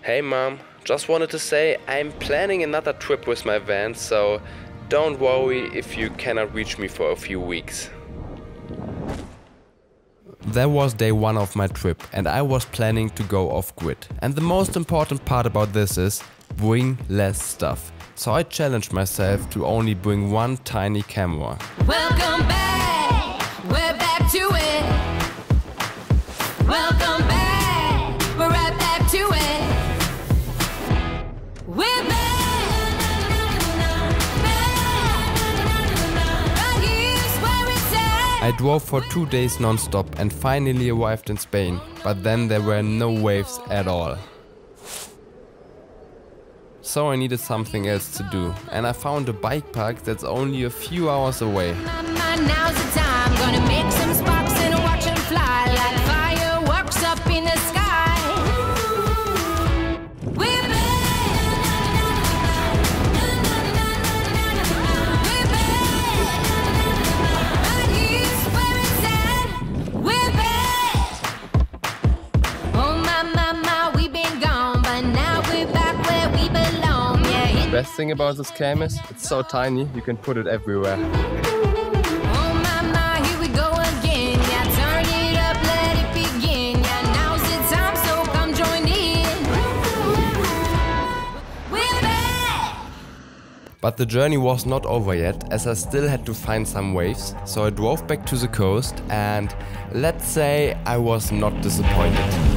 Hey mom, just wanted to say I'm planning another trip with my van, so don't worry if you cannot reach me for a few weeks. That was day one of my trip and I was planning to go off-grid. And the most important part about this is bring less stuff. So I challenged myself to only bring one tiny camera. Welcome back, we're back to it. Welcome back, we're right back to it. We're back, right here's where it's at. I drove for 2 days non-stop and finally arrived in Spain, but then there were no waves at all. So I needed something else to do, and I found a bike park that's only a few hours away. Now's the time, gonna make some sparks and watch them fly like fireworks up in the sky. We're back, we're back, right here's where it's at. We're back. Oh my, we've been gone, but now we're back where we belong. Yeah. The best thing about this cam is it's so tiny, you can put it everywhere. Oh my, here we go again. Yeah, turn it up, let it begin. Yeah, now's the time, so come join in. We're back. But the journey was not over yet, as I still had to find some waves, so I drove back to the coast and let's say I was not disappointed.